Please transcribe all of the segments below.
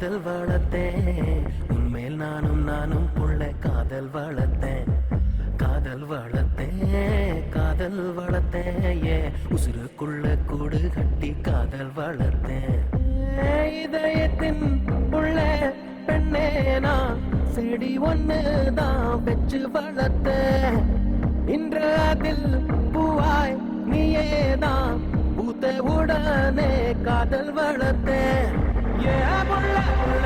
காதல் வளர்த்தேன் உன்மேல் நானும் புள்ள காதல் வளர்த்தேன் காதல் வளர்த்தேன் காதல் வளர்த்தேன் ஏ உசுருக்குள்ள கூடு கட்டி காதல் வளர்த்தேன் இதயத்தின் உள்ள பெண்ணே நான் செடி ஒண்ணுதான் வச்சு வளர்த்தேன் இன்று அதில் பூவாய் நீயேதான் பூத்த உடனே காதல் வளர்த்தேன் ஏ புள்ள புள்ள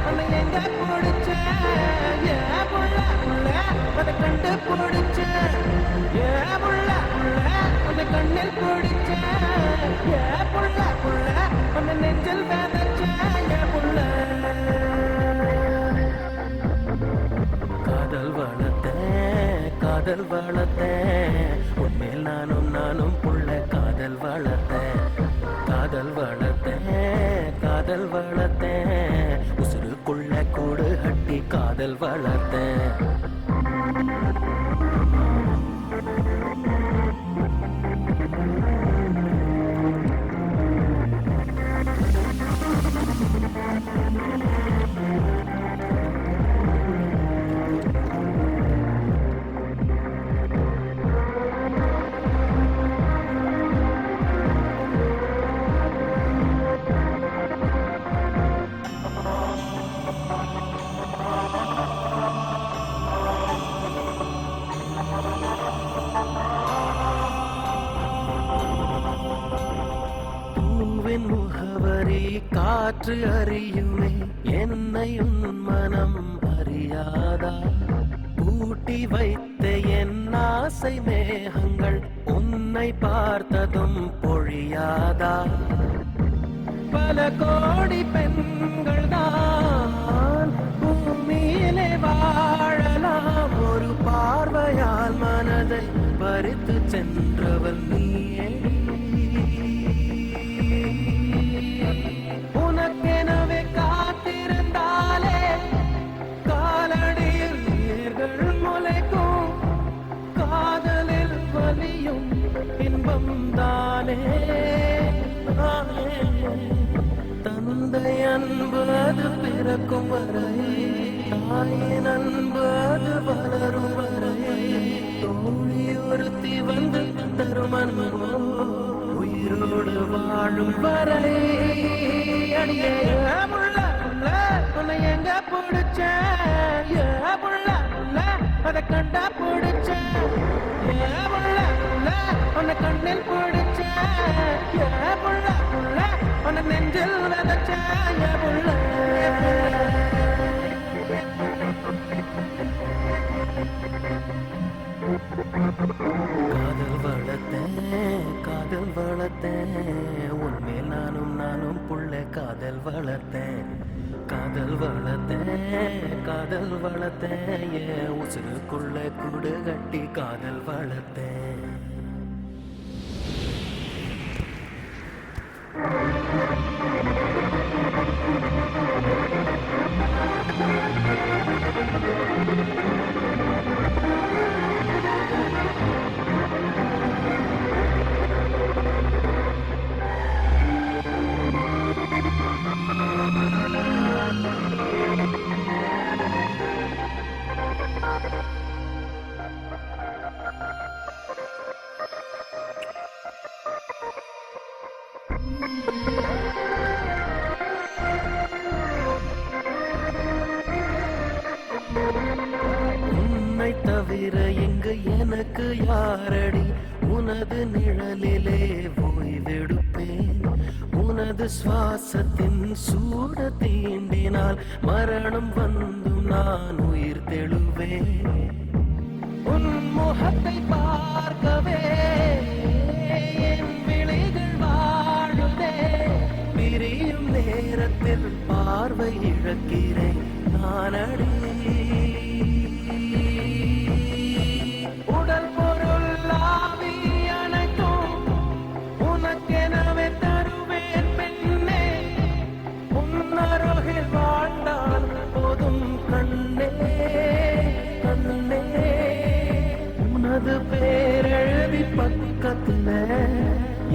உன்னை எங்க பிடிச்ச ஏ புள்ள புள்ள அதை கண்டு பிடிச்ச ஏ புள்ள புள்ள உன்னை கண்ணில் பிடிச்ச ஏ புள்ள புள்ள உன்னை நெஞ்சில் விதைச்ச ஏ புள்ள காதல் வளர்த்தேன் காதல் வளர்த்தேன் உன்மேல் நானும் புள்ள காதல் வளர்த்தேன் காதல் வளர்த்தேன் காதல் வளர்த்தேன் உசுருக்குள்ள கூடு கட்டி காதல் வளர்த்தேன் முகவரி காற்று அறியுமே என்னையும் மனம் அறியாதா பூட்டி வைத்த என் ஆசை மேகங்கள் உன்னை பார்த்ததும் பொழியாதா பல கோடி பெண்கள் தான் பூமியிலே வாழலாம் ஒரு பார்வையால் மனதை பறித்து சென்றவள் நீயே உனக்கெனவே காத்திருந்தாலே காலடியில் நீர்கள் முளைக்கும் காதலில் வலியும் இன்பம் தானே தந்தை அன்பு அது பிறக்கும் வரை தாயின் அன்பு அது வளரும் வரை தோழி ஒருத்தி வந்து தரும் அன்போ உயிரோடு வாழும் வரை அடியே புள்ள புள்ள உன்னை எங்க பிடிச்ச ஏ புள்ள புள்ள அதை கண்டா பிடிச்ச ஏ புள்ள புள்ள உன்னை கண்ணில் பிடிச்ச ஏ புள்ள புள்ள உன்னை நெஞ்சில் விதைச்ச ஏ புள்ள காதல் வளர்த்தேன் காதல் வளர்த்தேன் உன்மேல் நானும் புள்ள காதல் வளர்த்தேன் காதல் வளர்த்தேன் காதல் வளர்த்தேன் ஏன் உசுருக்குள்ள கூடு கட்டி காதல் வளர்த்தேன் உன்னை தவிர எங்கு எனக்கு யாரடி உனது நிழலிலே ஓய்வெடுப்பேன் உனது சுவாசத்தின் சூட தீண்டினால் மரணம் வந்தும் நான் உயிர் தெழுவேன் உன் முகத்தை பார்க்கவே என் விழிகள் வாழுதே பிரியும் நேரத்தில் பார்வை இழக்கிறேன் நானடி உடல் பொருள் ஆவி அனைத்தும் உனக்கெனவே தருவேன் பெண்ணே உன்னருகில் வாழ்ந்தால் போதும் கண்ணே கண்ணே உனது பேரெழுதி பக்கத்துல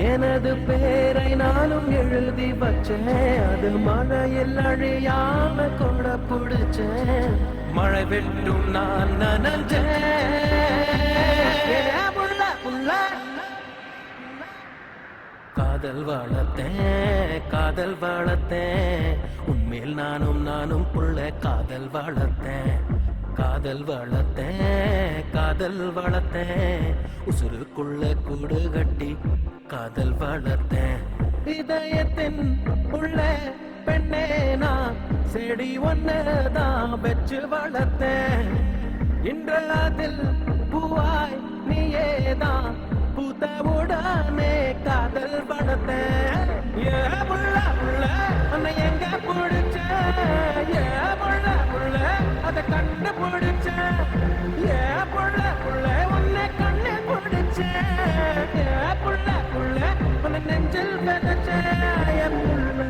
எனது பேரை நான் நானும் எழுதி வச்சேன், அது மழையில் அழியாம கூட பிடிச்சேன். மழை வெட்டும் நான் நனஞ்சேன். புள்ள புள்ள காதல் வளர்த்தேன் உன்மேல் நானும் புள்ள காதல் வளர்த்தேன் உசுருக்குள்ள கூடு கட்டி காதல் வளர்த்தேன். இதயத்தின் உள்ள பெண்ணே நான் செடி ஒன்னதான் வச்சு வளர்த்தேன். இன்று அதில் பூவாய் நீயேதான் பூத்தவுடனே காதல் வளர்த்தேன். ஏ புள்ள புள்ள உன்னை எங்க பிடிச்ச, ஏ புள்ள புள்ள அதை கண்டு பிடிச்ச, ஏ புள்ள புள்ள உன்னை கண்ணு பிடிச்ச, ஏ புள்ள புள்ள உன்னை நெஞ்சில் விதைச்ச என் புள்ள.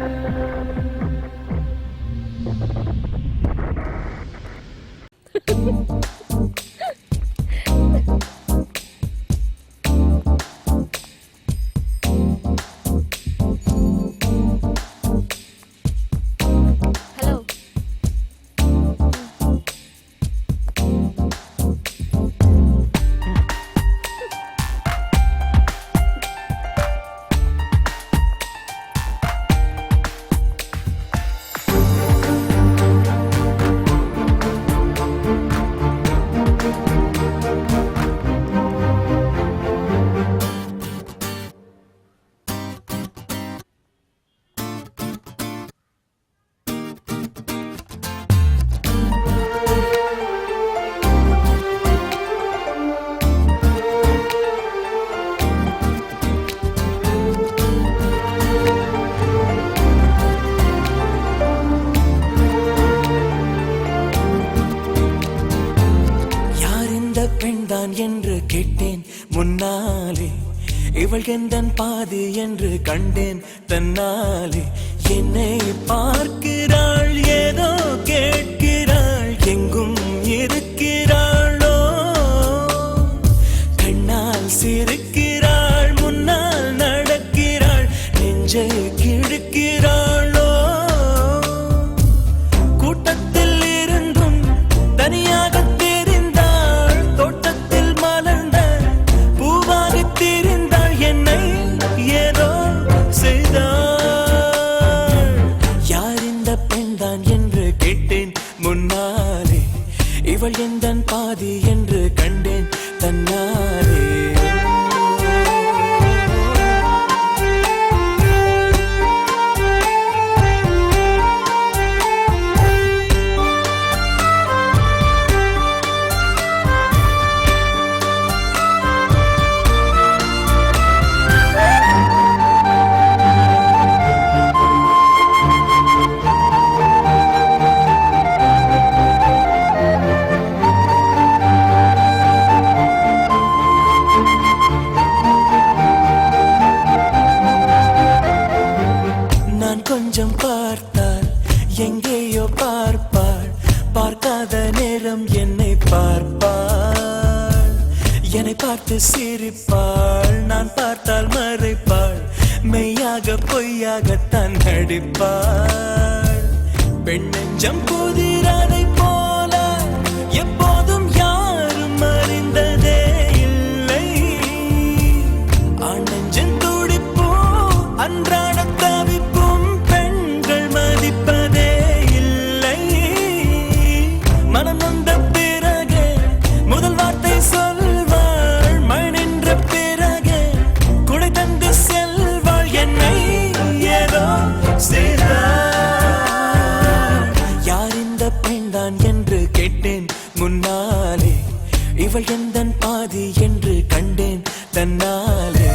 என்று கேட்டேன் முன்னாலே, இவள் எந்தன் பாதி என்று கண்டேன் தன்னாலே. என்னை பார்க்கிறாள், ஏதோ கேட்கிறாள், எங்கும் இருக்கிறாளோ, கண்ணால் சிரிக்கிறாள், முன்னால் நடக்கிறாள், நெஞ்சை கிழக்கிறாளோ. கூட்டத்தில் இருந்தும் தனியாக முன்னாலே, இவள் எந்தன் பாதி என்று கண்டேன் தன்னாலே. கொஞ்சம் பார்த்தால் எங்கேயோ பார்ப்பாள், பார்க்காத நேரம் என்னை பார்ப்பாள், என்னை பார்த்து சிரிப்பாள், நான் பார்த்தால் மறைப்பாள், மெய்யாக பொய்யாகத்தான் நடிப்பாள். பெண் நெஞ்சம் புதிராதை போல எப்போதும் யாரும் அறிந்ததே இல்லை, ஆண் நெஞ்சம் துடிப்போ அன்றாட தவிப்பும் பெண்கள் மதிப்பதே இல்லை. மனம் வந்த பிறகு முதல் வார்த்தை சொல்வாள், மழை நின்ற பிறகு குடை தந்து செல்வாள், என்னை ஏதோ செய்தாள். யார் இந்த பெண்தான் என்று கேட்டேன் முன்னாலே, இவள் எந்தன் பாதி என்று கண்டேன் தன்னாலே.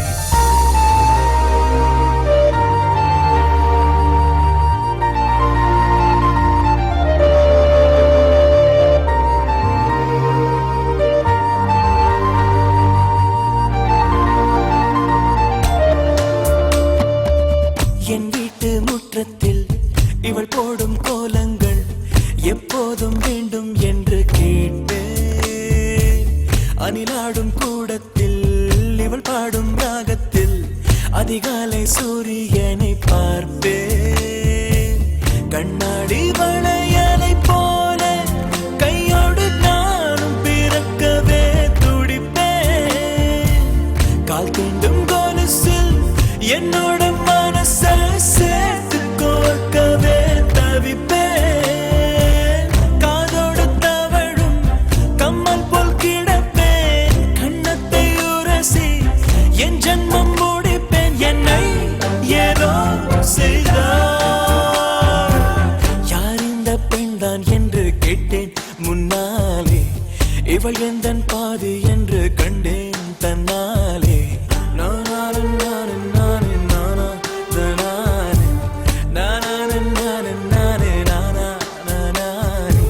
என் வீட்டு முற்றத்தில் இவள் போடும் கோலங்கள் எப்போதும் வேண்டும் என்று கேட்டேன். அணிலாடும் கூடத்தில் இவள் பாடும் ராகத்தில் அதிகாலை சூரியனை பார்ப்பேன். கண்ணாடி வளையலை போல கையோடு நானும் பிறக்கவே துடிப்பேன். கால் தீண்டும் கொலுசில் என்னோட மனசை சேர்த்து கோர்க்கவே தவிப்பேன். காதோடு தவழும் கம்மல் போல் கிடப்பேன். கண்ணத்தை உரசி என் ஜன்மம் முடிப்பேன். என்னை ஏதோ செய்தார். யார் இந்த பெண்தான் என்று கேட்டேன் முன்னாலே. இவள் எந்தன் பாதி என்று கண்டேன் தன்னாலே. நானே நானே நானே நானா நானே நானே நானே நானே நானா நானே.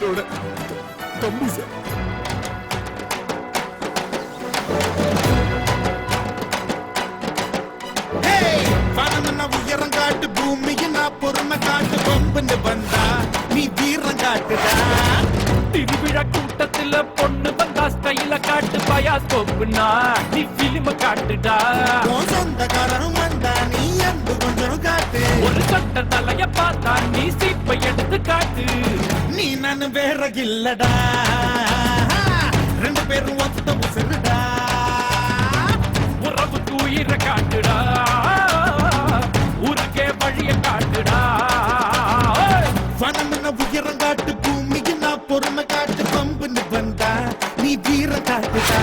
என்னோட தம்பி சார். உயரம் காட்டு பூமியை நான் பொறுமை காட்டு பம்புன்னு வந்தா நீ வீரம் காட்டுடா. திருவிழா கூட்டத்துல பொண்ணு வந்தா ஸ்டைல காட்டு பயாஸ்கோப்னா நீ பிலிம் காட்டுடா. உன் சொந்தக்காரனும் வந்தா நீ அன்பு கொஞ்சம் காட்டு. ஒரு சட்ட தலைய பார்த்தா நீ சீப்பை எடுத்து காட்டு. நீ நான் வேற இல்லடா, ரெண்டு பேரும் ஒத்த உசுருடா. உறவு தூயிர காட்டுடா, ஊருக்கே வழிய காட்டுடா. வனம்ன உயரம் காட்டு பூமிக்கு நான் பொறுமை காட்டு பம்புன்னு வந்தா நீ வீரம் காட்டுடா.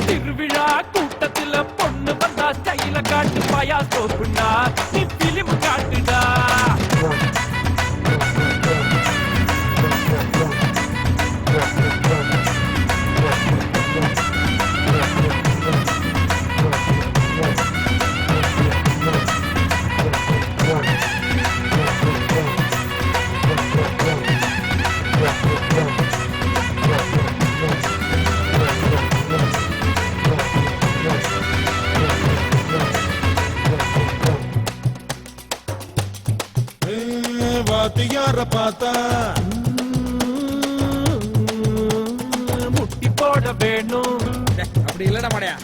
திருவிழா கூட்டத்துல பொண்ணு வந்தா ஸ்டைல காட்டு பயாஸ்கோப்னா நீ பிலிம் காட்டுடா. வாத்தியார பார்த்தா முட்டி போட வேணும். அப்படி இல்லடா மாடையா.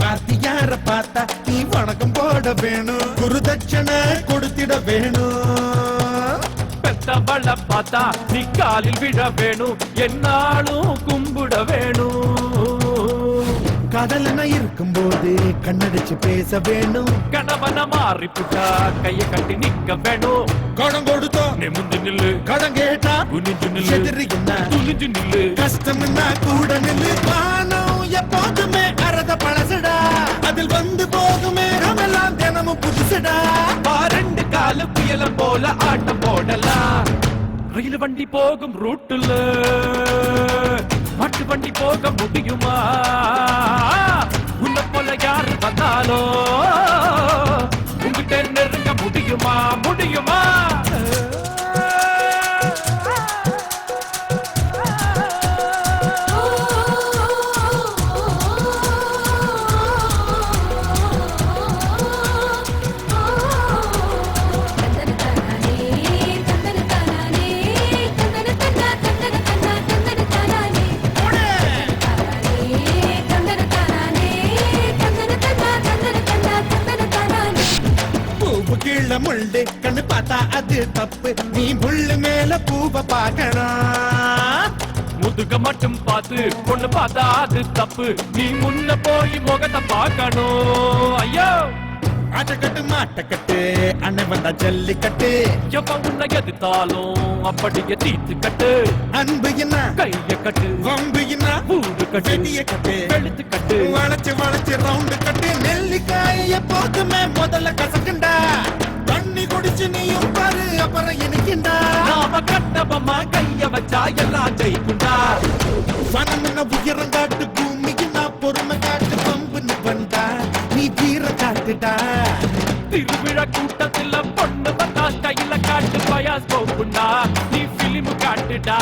வாத்தியார பார்த்தா நீ வணக்கம் போட வேணும், குருதட்சணை கொடுத்திட வேணும். பெத்தவள பார்த்தா நீ காலில் விழ வேணும், என்னாலும் கும்பிட வேணும். கடலன இருக்கும் போது கண்ணடிச்சு பேச வேணும். கணவன மாறி புட்டா கைய கட்டி நிக்க வேணும். கடன் கொடுத்தோம் நிமிந்து நில்லு, கடன் கேட்டா குனிஞ்சு நில்லு, எதிரின்னா துணிஞ்சு நில்லு. கஷ்டம்னா கூட நில்லு. வானம் எப்போதுமே அறத பழசுடா, அதில் வந்து போகுமே ரமெல்லாம் தினமும் புதுசுடா. ரெண்டு கால புயல போல ஆட்டம் போடலாம். ரயில் வண்டி போகும் ரூட்டுல மாட்டு வண்டி போக முடியுமா? உன்னை போல யாரு வந்தாலும் உங்ககிட்ட நெருங்க முடியுமா? முடியுமா? பூவு கீழ முள்ளு கண்ணு பார்த்தா அது தப்பு, நீ முள்ளு மேல பூவை பார்க்கணும். முதுக மட்டும் பார்த்து பொண்ணு பார்த்தா அது தப்பு, நீ முன்ன போய் முகத்தை பார்க்கணும். ஐயோ ஆட்டக்கட்டு மாட்டக்கட்டு அண்ணன் வந்தா ஜல்லிக்கட்டு. எவன் உன்னை எதிர்த்தாலும் அப்படியே தீர்த்து கட்டு. அன்பு என்ன கைய கட்டு, வம்பு என்ன ஊரு கட்டு, வெடிய கட்டு, வெளுத்து கட்டு. வளைச்சு வளைச்சு ரவுண்டு கட்டு. நெல்லிக்காய் எப்போதுமே முதல்ல கசக்குண்டா, தண்ணி குடிச்சு நீயும் பாரு அப்புறம் இனிக்குண்டா. நாம கட்டபமா கைய வச்சா எல்லாம் ஜெயிக்குண்டா. வனம்ன உயரம் காட்டு பூமிக்கு நான் பொறுமை காட்டு பம்புன்னு வந்தா நீ வீரம் காட்டுடா. திருவிழா கூட்டத்துல பொண்ணு வந்தா கையில காட்டு பயாஸ்கோப்னா நீ பிலிம் காட்டுடா.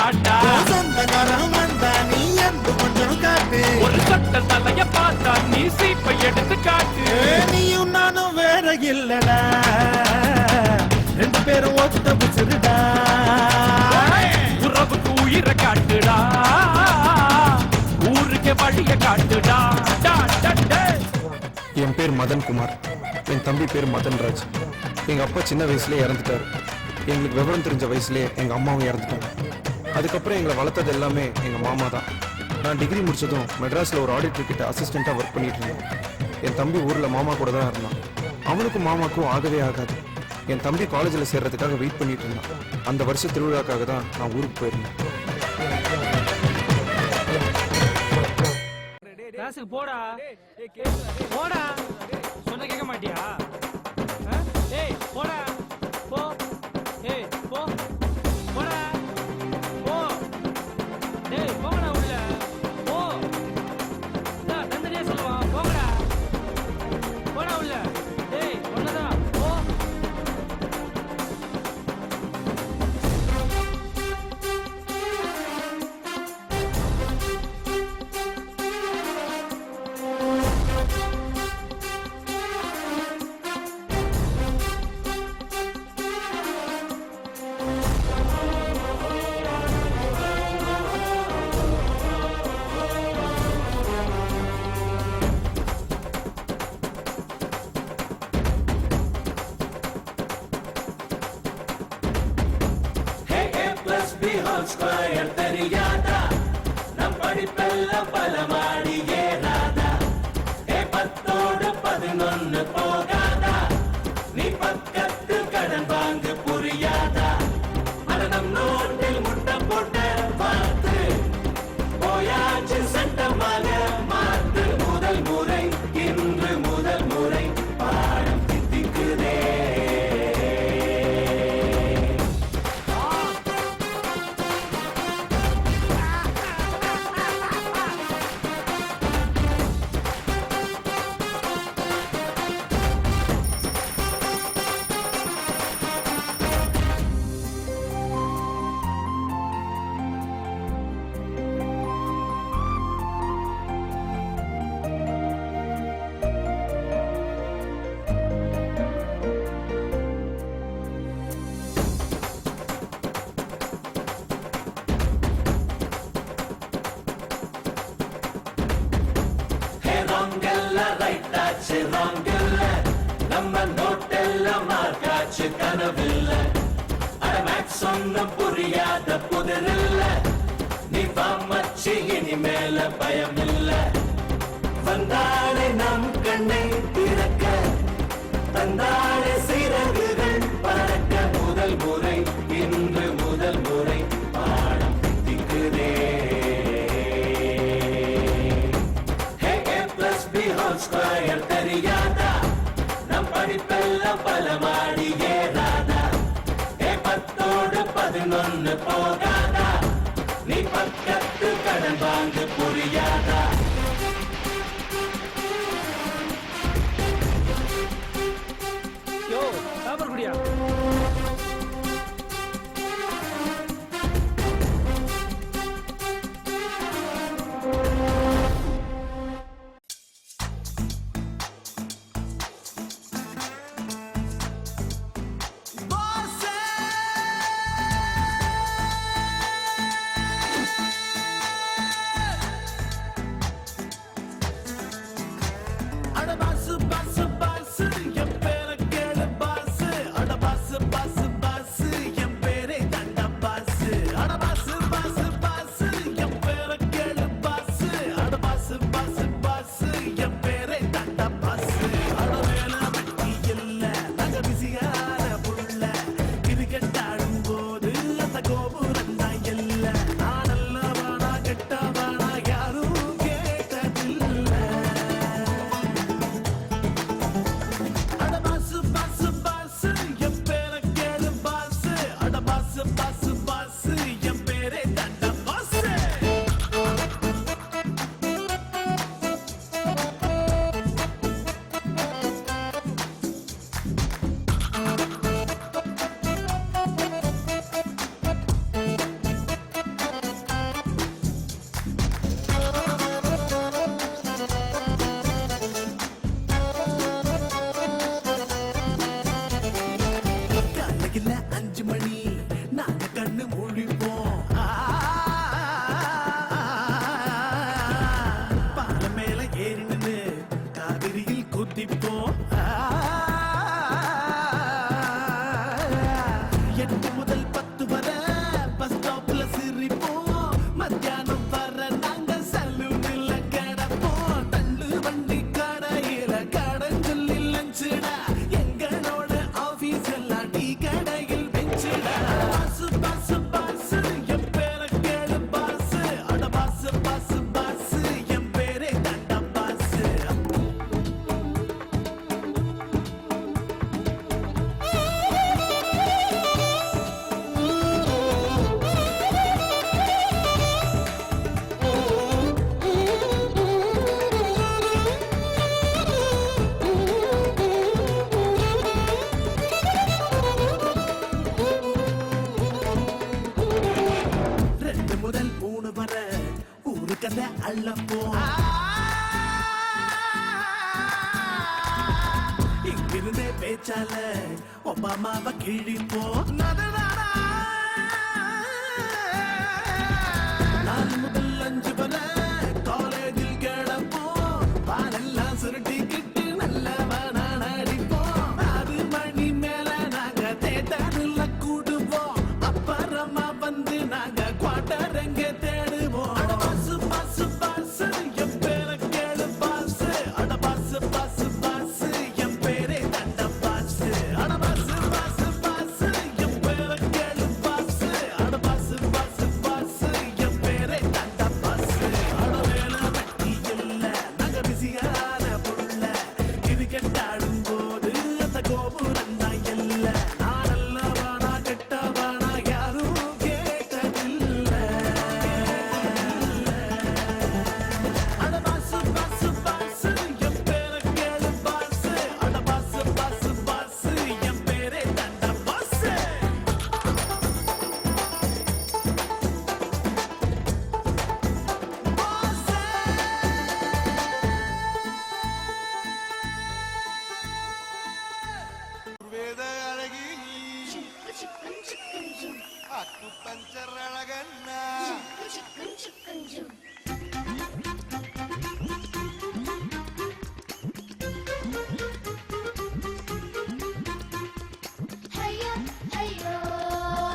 உன் சொந்தக்காரன் வந்தா நீ அன்பு கொஞ்சம் காட்டு. ஒரு சட்ட தலைய பார்த்தா நீ சீப்பை எடுத்து காட்டு. நீயும் நானும் வேற இல்லடா, ரெண்டு பேரும் ஒத்த புச்சுடா. உறவுக்கு உயிரை காட்டுடா, ஊருக்கே வழிய காட்டுடா. என் பேர் மதன் குமார், என் தம்பி பேர் மதன்ராஜ். எங்கள் அப்பா சின்ன வயசுலேயே இறந்துட்டார். எங்களுக்கு விவரம் தெரிஞ்ச வயசுலேயே எங்கள் அம்மாவும் இறந்துட்டாங்க. அதுக்கப்புறம் எங்களை வளர்த்தது எல்லாமே எங்கள் மாமா தான். நான் டிகிரி முடிச்சதும் மெட்ராஸில் ஒரு ஆடிட்டர் கிட்ட அசிஸ்டண்ட்டாக ஒர்க் பண்ணிட்டு இருந்தேன். என் தம்பி ஊரில் மாமா கூட தான் இருந்தான். அவனுக்கும் மாமாக்கும் ஆகவே ஆகாது. என் தம்பி காலேஜில் சேர்றதுக்காக வெயிட் பண்ணிட்டு இருந்தான். அந்த வருஷ திருவிழாக்காக தான் நான் ஊருக்கு போயிருந்தேன். கிளாஸுக்கு போடா போடா சொன்ன கேட்க மாட்டியா? ஏய் போடா போ. ஏய் போ போடா போ. டேய் போங்கடா உள்ள போ. தந்தனியா சொல்லுவான் போங்கடா போடா உள்ள. டேய் ஒன்னதான் போ. பி ஹோல் ஸ்கொயர் தெரியாதா நம் படிப்பெல்லாம் பல மாடி ஏறாதா 10 போகாதா நீ பக்கத்து கடன் வாங்கு புரியாதா மரணம் நோட்டில் முட்டை போட்ட பார்த்து போயாச்சு சட்டமாக மாத்து முதல் முறை இன்று முதல் முறை பாடம் தித்திக்குதே ரைட்டாச்சு ராங் இல்ல நம்ம நோட்டெல்லாம் மார்க்காச்சு கனவில்ல அட மேக்ஸ் சொன்னும் புரியாத புதிரில்ல நீ வாமச்சி இனிமேல பயம் இல்ல வந்தாலே நம் கண்ணை திறக்க தந்தாலே சிறகுகள் பறக்க முதல் முறை இன்று முதல் முறை பாடம் தித்திக்குதே ஸ்கொயர் தெரியாதா நம் படிப்பெல்லாம் பல மாடி ஏறாதா 10 போகாதா நீ பக்கத்து கடன் வாங்கு புரியாதா யோ பேப்பர் குடியா இங்கிருந்தே பேச்சால ஒபாமாவை கிழிப்போம் 4 முதல் 5 வரை காலேஜில் கிடப்போம் பாலெல்லாம் சுருட்டிக்கிட்டு நல்லவனா நடிப்போம் 6 மணி மேல நாங்க தேட்டரில் கூடுவோம் அப்புறமா வந்து puncture அழகண்ணா Hayyo, hayyo,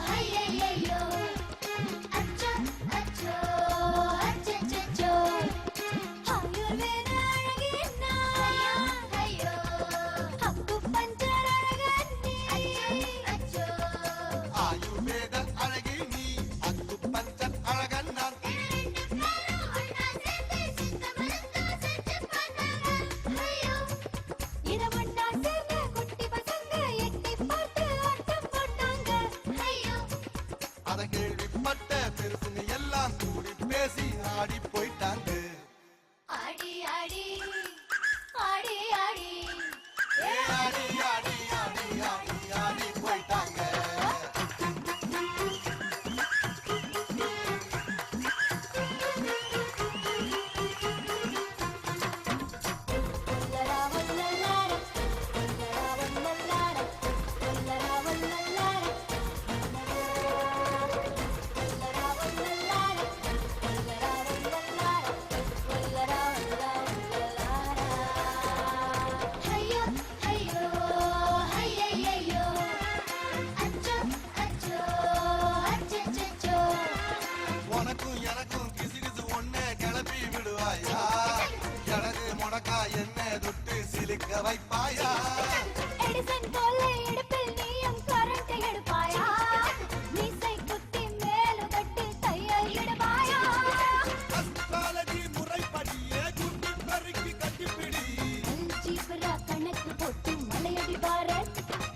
hayyo, acho, acho, acho. Ayurveda alagina, hayyo, hakku panchar alagani, acho. ஆயுர்வேத அழகி நீ அக்கு பஞ்சர் அழகண்ணா அத கேள்விப்பட்ட பெருசுங்க எல்லாம் கூடி பேசி ஆடி போயிட்டாங்க ஆடி ஆடி ஆடி ஆடி ஏ ஆடி ஆடி ஆடி ஆடி ஆடி போயிட்டாங்க வல்லரா வல்லலார வல்லரா வல்லலார வல்லரா வல்லலார வல்லரா வல்லலார வல்லரா வல்லலார வல்லரா வல்லலார ஹையோ ஹையோ ஹையையோ அச்சோ அச்சோ அச்சச்சோ உனக்கும் எனக்கும் கிசுகிசு ஒண்ணே கிளப்பி விடுவாயா எனக்கு முடக்கா என்ன தொட்டு சிலிக்க வைப்பாயா எடிசன் போல இடுப்பில் நீயும் கரண்ட் எடுப்பாயா மீசை குத்தி மேலும் கட்டி தையல் இடுவாயா அஸ்ட்ராலஜி முறைப்படியே குட்டி கருக்கி கட்டிப்பிடி ஜீப்ரா கணக்கு போட்டு மலையடி பாரு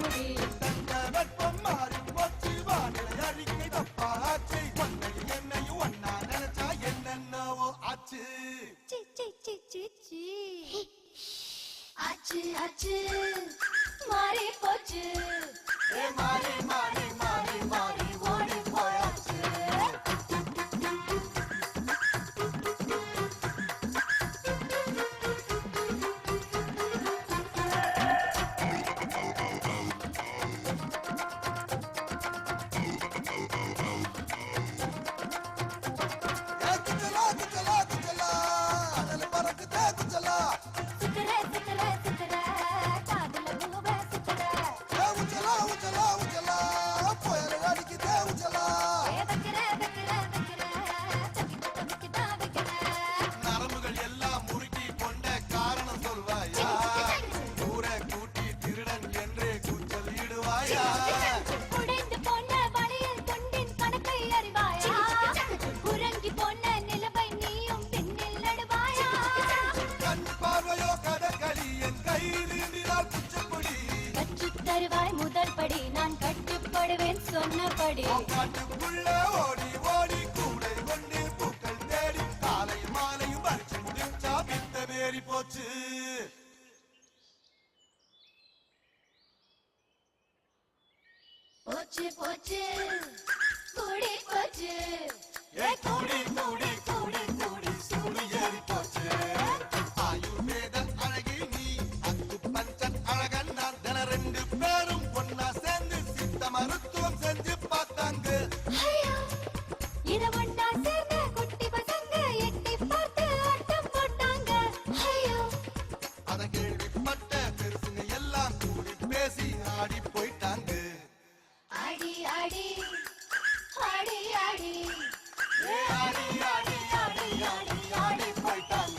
புடி தந்த வெப்பம் மாறி போச்சு வானிலை அறிக்கை தப்பாச்சு ஒன்னையும் என்னையும் ஒன்னா நினைச்சா என்னென்னவோ ஆச்சு C C C C C ஆச்சு ஆச்சு மாறி போச்சு ஏ மாறி மாறி மாறி மாறி ஓடி போயாச்சு ஏ குச்சலா குச்சலா குச்சலா அனல் பறக்குதே குச்சலா சுத்துற சுத்துற சுத்துற காதுல பூவ சுத்துற ஏ உச்சலா உச்சலா உச்சலா புயல் அடிக்குதே உச்சலா வைக்கிற வைக்கிற வைக்கிற தவிக்கிட்ட வைக்கிற நரம்புகள் எல்லாம் முறுக்கி கொண்ட காரணம் சொல்வாயா ஊரை கூட்டி திருடன் என்று கூச்சல் இடுவாயா உடைந்து போன வளையல் கொண்டின் கணக்கை அறிவாயா உறங்கி போன நிலவை நீயும் பின்னில் நடுவாயா கண் பார்வையோ கடற்களி என் கை நீண்டினால் குச்சப்படி கற்றுத் தருவாய் முதல் படி நான் கட்டுப்படுவேன் சொன்னபடி காட்டுக்குள்ள ஓடி ஓடி கூடை கொண்டு பூக்கள் தேடி காலை மாலையும் பறிச்சு முடிச்சா பித்த வேறி போச்சு போச்சு போச்சு கூடி போச்சு ஏ கூடி கூடி கூடி கூடி சூடு ஏறி போச்சு ஆயுர்வேத அழகி நீ அக்கு பஞ்சன் அழகன் நான் தின ரெண்டு பேரும் ஒன்னா சேர்ந்து சித்த மருத்துவம் செஞ்சு பார்த்தாங்க ஐயோ இத ஒண்டா சேர்ந்த குட்டி பசங்க எட்டி பார்த்து ஆட்டம் போட்டாங்க ஐயோ அத கேள்விப்பட்ட பெருசுங்க எல்லாம் கூடி பேசி ஆடி போயிட்டாங்க ஆடி ஆடி ஆடி ஆடி ஏ ஆடி ஆடி ஆடி ஆடி ஆடி போயிட்டாங்க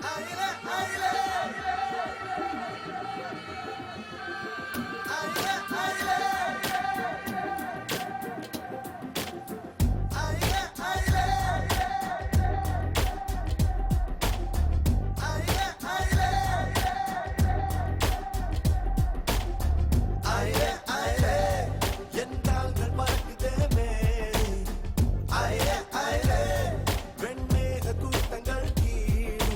ஆயிலே ஆயிலே ஆயிலே ஆயிலே ஆயிலே ஆயிலே ஆயிலே ஆயிலே ஆயிலே ஆயிலே என் கால்கள் பறக்குதே மேலே ஆயிலே ஆயிலே வெண்மேக கூட்டங்கள் கீழே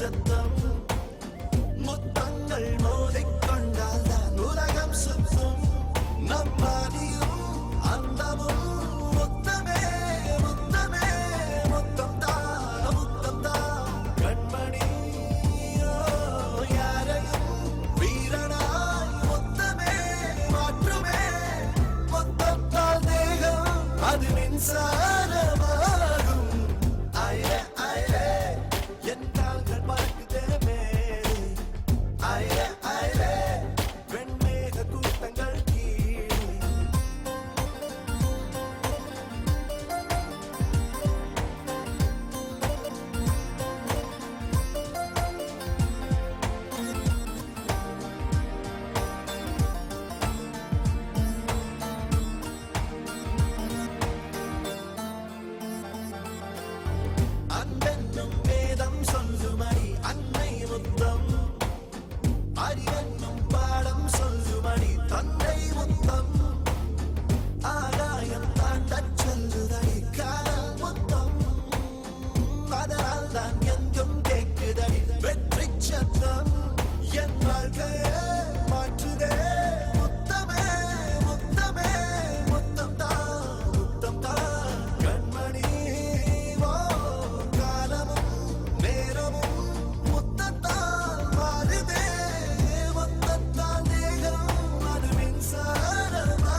சத்தம் முத்தங்கள் மோதிக்கொண்டால் தான் உலகம் சுத்தும் நம்மாதியும் அந்தமும் முத்தமே முத்தமே முத்தம் தான் கண்மணி யாரையும் வீரனாய் முத்தமே மாற்றுமே முத்தத்தால் தேகம் அது மின்சாரமாகும் ஐயே ஐயே என் கால்கள் பறக்குதே ஐயே ஐயே வெண்மேக கூட்டங்கள் கீழே அன்பென்னும் வேதம் சொல்லுமடி அன்னை முத்தம் அறிவென்னும் பாடம் சொல்லுமடி தந்தை முத்தம் ஆகாயம் தாண்டச் சொல்லுதடி காதல் முத்தம் அதனால் தான் எங்கும் கேட்குதடி வெற்றி சத்தம் என் வாழ்க்கையே மாற்றுதே முத்தமே முத்தமே முத்தம் தான் கண்மணி காலமும் நேரமும் முத்தத்தால் மாறுதே முத்தத்தால் தேகம் அது மின்சாரமாகும்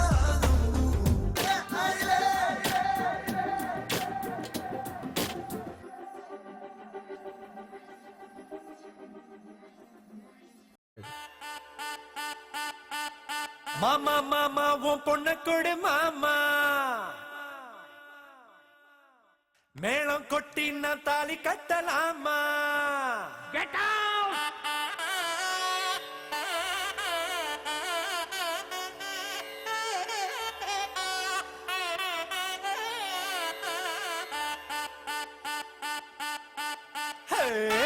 மாமா மாமா உன் பொண்ண கொடு மாமா மேளம் கொட்டி நான் தாலி கட்டலாமா கெட் அவுட்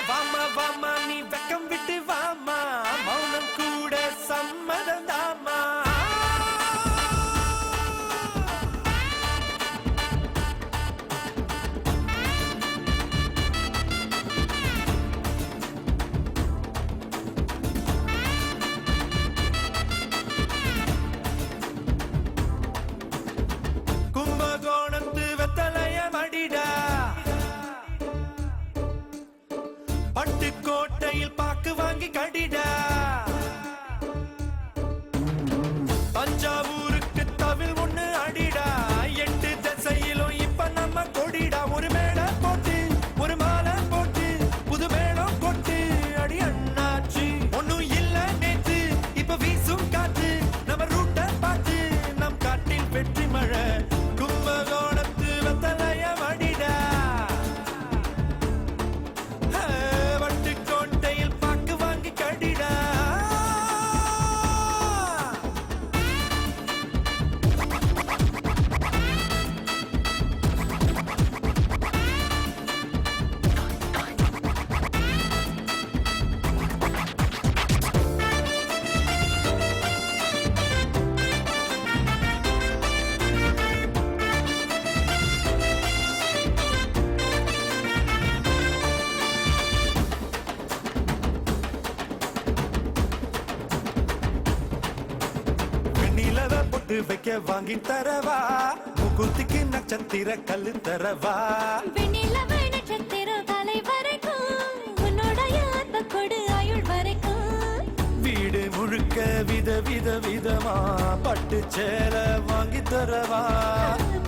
வாமா வாமா நீ வெக்கம் விட்டு வாமா மௌனம் கூட சம்மதம் தாமா கும்பகோணத்து வெத்தலைய மடிடா பட்டுக்கோட்டையில் பாக்கு வாங்கி கடிடா தஞ்சாவூருக்கு தவில் ஒண்ணு அடிடா 8 திசையிலும் இப்ப நம்ம கொடிடா ஒரு மேடை போட்டு ஒரு மாலை போட்டு புது மேளம் கொட்டு அடி அண்ணாச்சி ஒண்ணும் இல்ல நேத்து இப்ப வீசும் காத்து நம்ம ரூட்ட பார்த்து நம் காட்டில் வெற்றி மழை கும்பகோணத்து வெத்தலைய மடிடா வட்டுக்கோட்டையில் பாக்கு வாங்கி கடிடா நிலவ பொட்டு வைக்க வாங்கி தரவா முகுத்திக்கு நட்சத்திர கல்லு தரவா வெண்ணிலவை நட்சத்திர தலை வரைக்கும் உன்னுடைய அன்பு கொடு ஆயுள் வரைக்கும் வீடு முழுக்க வித வித விதமா பட்டு சேலை வாங்கி தரவா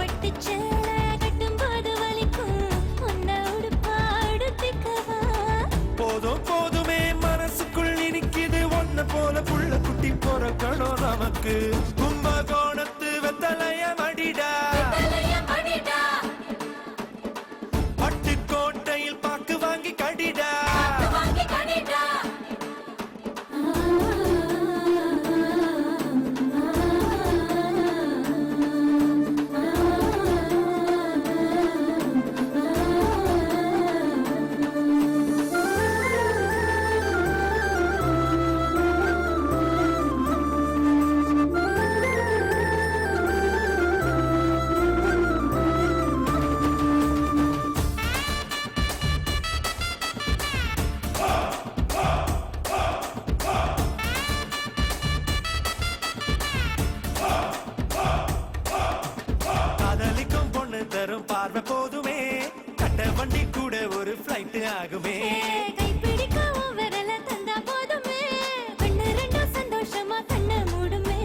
பட்டு சேலை கட்டும்போது வலிக்கும் உன்னை உடுப்பா உடுத்திக்கவா போதும் போதுமே மனசுக்குள் இனிக்குது ஒன்ன போல புள்ள குட்டி பொறக்கணும் நமக்கு கும்பகோணத்து வெத்தலைய மடிடா பட்டுக்கோட்டையில் பாக்கு வாங்கி கடிடா கைப்பிடிக்கவும் விரல தந்தா போதுமே கண்ணு ரெண்டும் சந்தோஷமா கண்ண மூடுமே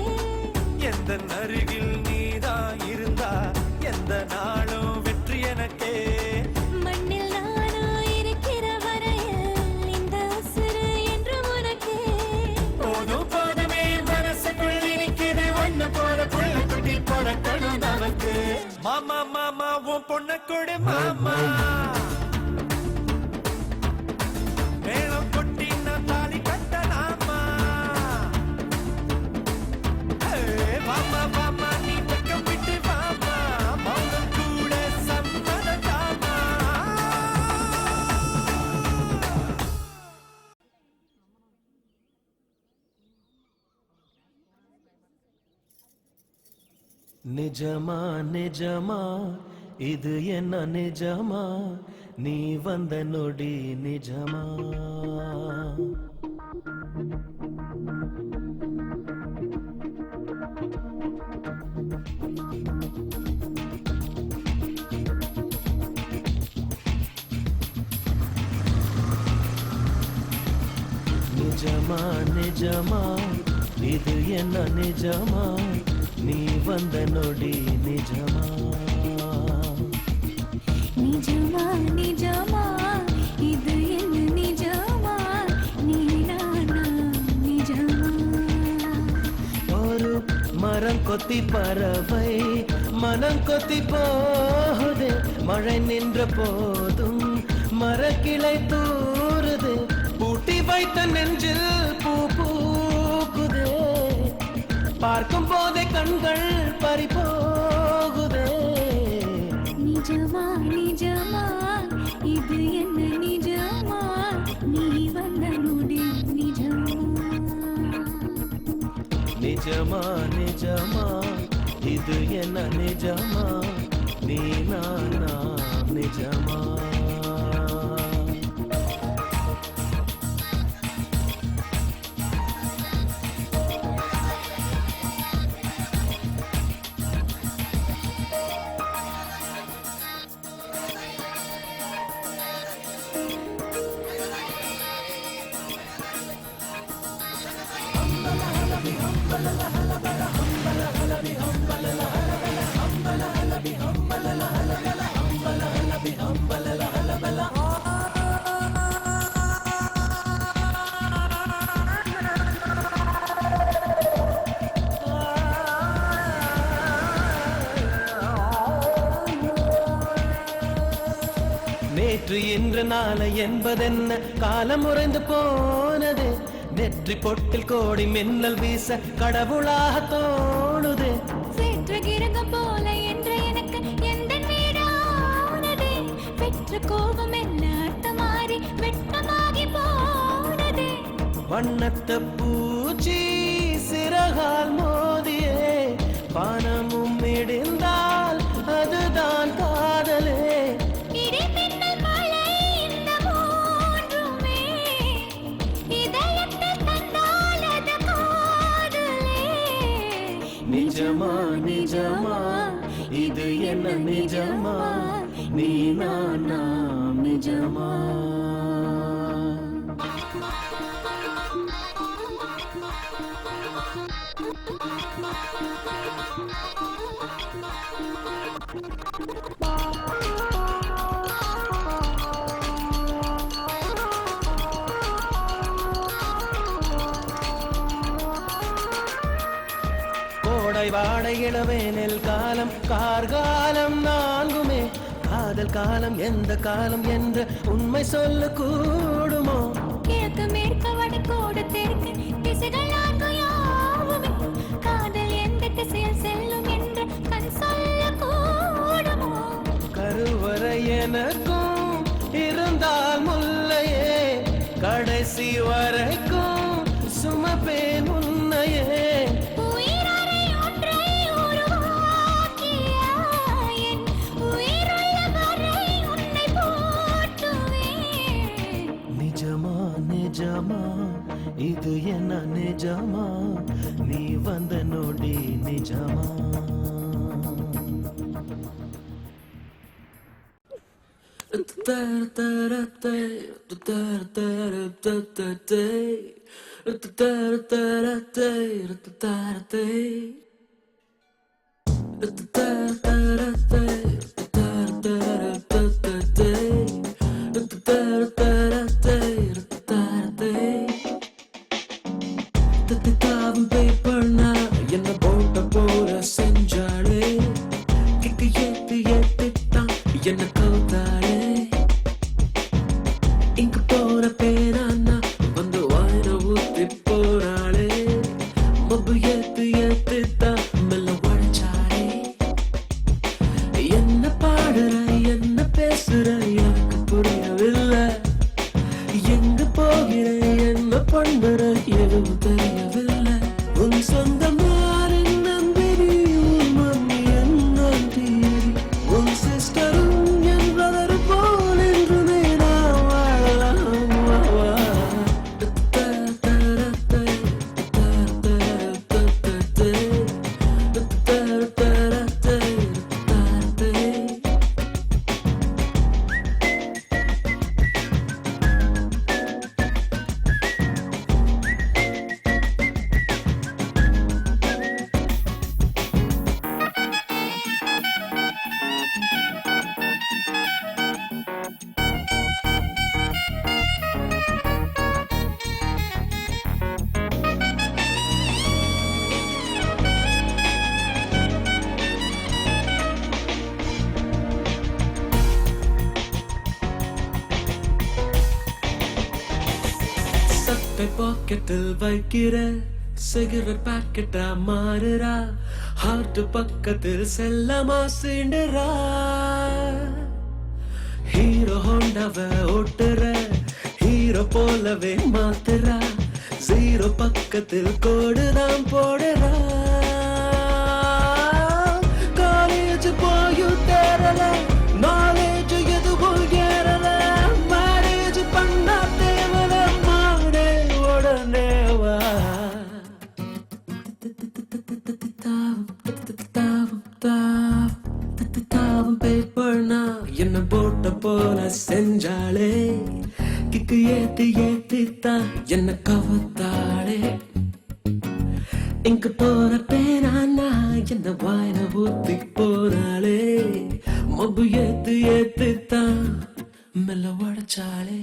எந்த அருகில் நீதான் இருந்தா எந்த நாளும் வெற்றி எனக்கே மண்ணில் நானும் இருக்கிற வரையில் இந்த உசுறு என்று உனக்கே போதும் போதுமே மனசுக்குள் நினைக்குது ஒண்ணு போற புள்ள குட்டி பொறக்கணும் நமக்கு மாமா மாமா உன் பொண்ணு கொடு மாமா மேளம் கொட்டி நான் தாலி கட்டலாமா மாமா மாமா நீ பக்கம் விட்டு மாமா மௌனம் கூட சம்மதத்தாமா நிஜமா நிஜமா இது என்ன நிஜமா நீ வந்த நொடி நிஜமா நிஜமா நிஜமா இது என்ன நிஜமா நீ வந்த நொடி நிஜமா நிஜமா நிஜமா இது என்ன நிஜமா நீ நானா நிஜமா ஒரு மரம் கொத்தி பறவை மனம் கொத்தி போகுது மழை நின்ற போதும் மரக்கிளை தூறுது பூட்டி வைத்த நெஞ்சில் பூ பூக்குதே பார்க்கும் போதே கண்கள் பறிபோகுதே நிஜமா நிஜமா இது என்ன நிஜமா நீ வந்த நொடி நிஜமா நிஜமா நிஜமா இது என்ன நிஜமா நீ நானா நிஜமா நேற்று இன்று நாளை என்பதென்ன காலம் உறைந்து போனது நெற்றி பொட்டில் கோடி மின்னல் வீச கடவுளாக தோணுது பெற்ற கிரகம் போல என்ற எனக்கு எந்த வீடானதே பெற்ற கோபம் என்ன அர்த்தமாறி வெட்டமாகி போனதே வண்ணத்த பூச்சி சிறகால் மோதியே பானமும் இடிந்தால் அதுதான் காதலே இடி மின்னல் மழை இந்த மூன்றுமே இதயத்தில் தந்தால் அது காதலே நிஜமா நிஜமா இது என்ன நிஜமா நீ நானா நிஜமா கோடை வாடை இளவேனில் காலம் கார்காலம் நான்குமே காதல் காலம் எந்த காலம் என்ற உண்மை சொல்ல கூடுமோ கிழக்கு மேற்கு வடக்கோடு தெற்கு திசைகள் நான்கு யாவுமே காதல் எந்த திசையில் செல்லும் என்று கண் சொல்ல கூடுமோ கருவறை எனக்கும் இருந்தால் முல்லையே கடைசி வரைக்கும் சுமப்பேன் உன்னையே உயிரறை ஒன்றை உருவாக்கிய என் உயிருள்ள வரை உன்னை போற்றுவேன் நிஜமா நிஜமா இது என்ன நிஜமா நீ வந்த நொடி நிஜமா தாவும் பேப்பர்னா என்ன போட்ட போற செஞ்சாளே கிக்கு ஏத்து ஏத்துட்டான் என்ன கவுத்தாளே இங்க போற பேரானா வந்து வாயில ஊத்தி போறாளே மொபு ஏத்து ஏத்துட்டான் மெல்ல உழைச்சாளே என்ன பாடுற என்ன பேசுற எனக்கு புரியவில்லை எங்க போகிறேன் என்ன பண்ணுற எதுவும் தெரியவில்லை உன் சொந்தமாரி நம்பினி உன் மம்மி என்ன தீரி உன் சிஸ்டரும் என் பிரதர் போல் என்றுமே நான் வாழலாம் வா. சட்டை பாக்கெட்டில் வைக்கிற சிகரெட் பாக்கெட்டா மாறுறா ஹார்ட் பக்கத்தில் செல்லமா சீண்டுறா ஹீரோ ஹோண்டாவை ஓட்டுற ஹீரோ போலவே மாத்துறா ஜீரோ பக்கத்தில் கோடுதான் போடுறா காலேஜ் போயும் தேரல நாலேஜ் எதுவும் ஏறல மேரேஜ் பண்ணா தேவல மாடே உடனே வா தாவும் பேப்பர்னா என்ன போட்ட போல செஞ்சாளே கிக்கு ஏத்தி ஏத்தித்தான் என்ன கவத்தாளே இங்க போற பேரானா என்ன வாயில ஊத்தி போறாளே மொபு ஏத்து ஏத்துத்தான் மெல்ல உடைச்சாளே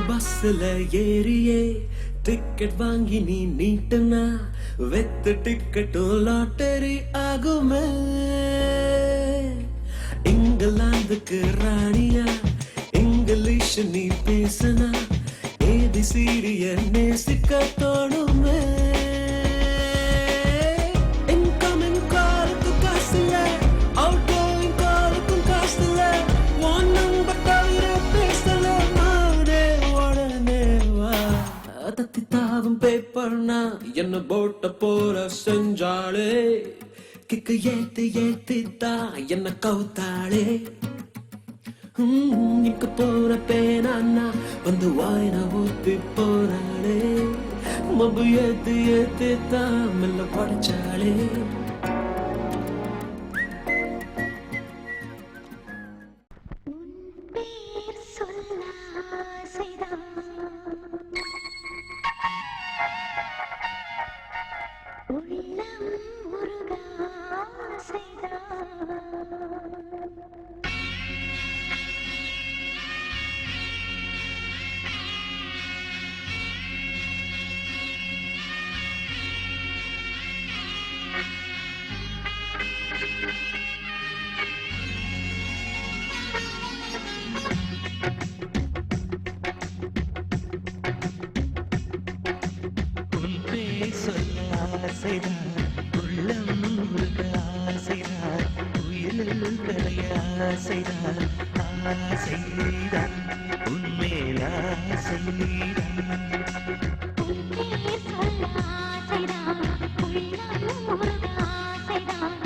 பஸ்ல ஏறியே டிக்கெட் வாங்கி நீ நீட்டுனா வெத்து டிக்கெட்டும் லாட்டரி ஆகுமே இங்கிலாந்துக்கு ராணியா இங்கிலீஷ் நீ பேசுனா ஏபிசிடிய நேசிக்க தோணுமே இன்கமிங் காலுக்கு காசுல அவுட் கோயிங் காலுக்கும் காசுல ஒன் நம்பர் தவிர பேசல மாடே உடனே வா தத்தி தாவும் பேப்பர்னா என்ன போட்ட போற செஞ்சாளே கிக்கு ஏத்து ஏத்தித்தா என்ன கவுத்தாளே இங்க போற பேனா வந்து வாயின ஊத்தி போறாளே மொபு ஏத்து ஏத்தித்தா மெல்ல படைச்சாளே பேர் சொல்ல ஆசைதான் உள்ளம் உருக ஆசைதான் சொல்ல ஆசைதான் உள்ளம் முழுக்க ஆசைதான் உயிரில் கரைய ஆசைதான் ஆசைதான் உன்மேல் ஆசைதான் உன் பேர் சொல்ல ஆசைதான் உள்ளம் முழுக ஆசைதான்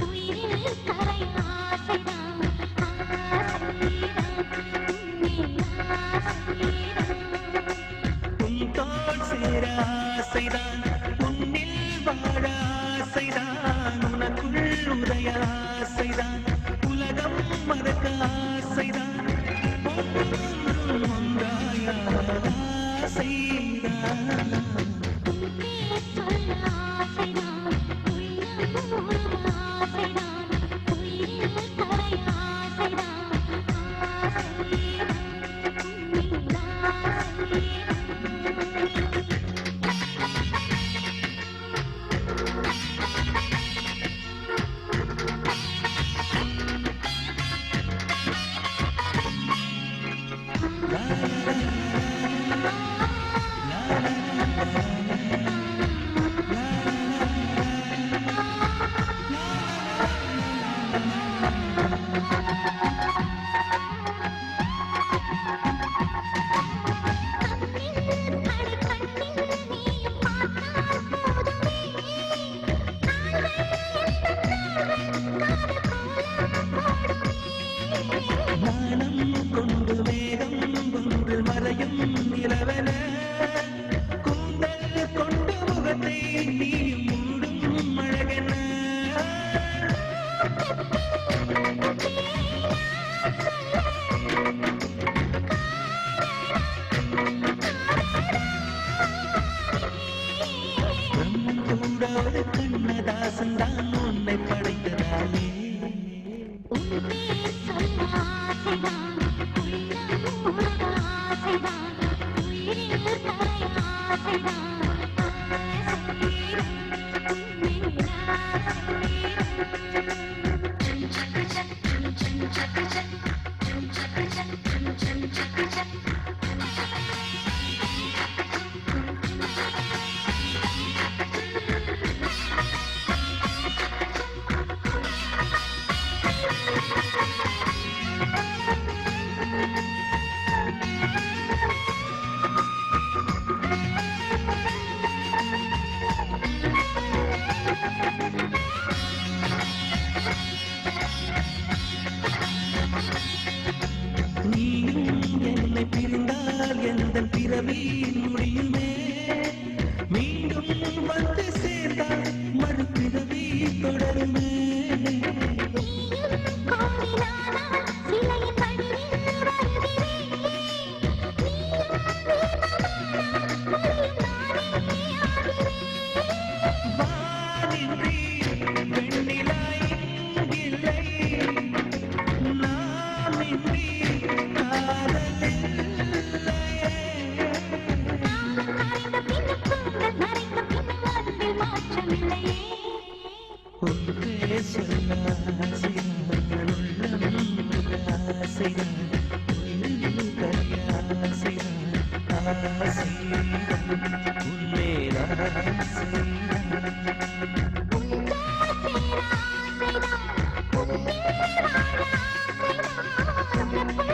உயிரில் கரை ஆசைதான் ஆசைதான் உன்மேல் ஆசைதான் உன் தோள் சேர ஆசைதான் உன்னில் வாழ ஆசைதான் உனக்குள் உதய ஆசைதான் உலகம் மறக்க ஆசைதான் ஒன்றும் ஒன்றாய ஆசைதான் உன் பேர் சொல்ல ஆசைதான் உள்ளம் முழுக ஆசைதான் உயிரில் கரை ஆசைதான் ஆசைதான் உன்மேல் ஆசைதான் நாணம் கொண்டு மேகம் கொண்டு மறையும் நிலவன கூந்தல் கொண்டு முகத்தை நீ மூடும் அழகன பிரம்மன் கூட ஒரு கண்ணதாசன் தான் உன்னை படைத்ததாலே உன் பேர் சொல்ல ஆசைதான் உள்ளம் முழுக ஆசைதான் உயிரில் கரை ஆசைதான் ஆசைதான் உன்மேல் நீயும் என்னை பிரிந்தால் எந்த பிறவி முடியுமே மீண்டும் வந்து சேர்ந்தால் மறுபிறவி தொடருமே கோவிலானால் சிலையின் வடிவில் வருகிறேன் வானின்றி வெண்ணிலா இங்கில்லை நானின்றி காதலில்லையே உன் பேர் சொல்ல ஆசைதான் உள்ளம் முழுக ஆசைதான் உயிரில் கரைய ஆசைதான் ஆசைதான் உன்மேல் ஆசைதான் ஆசைதான்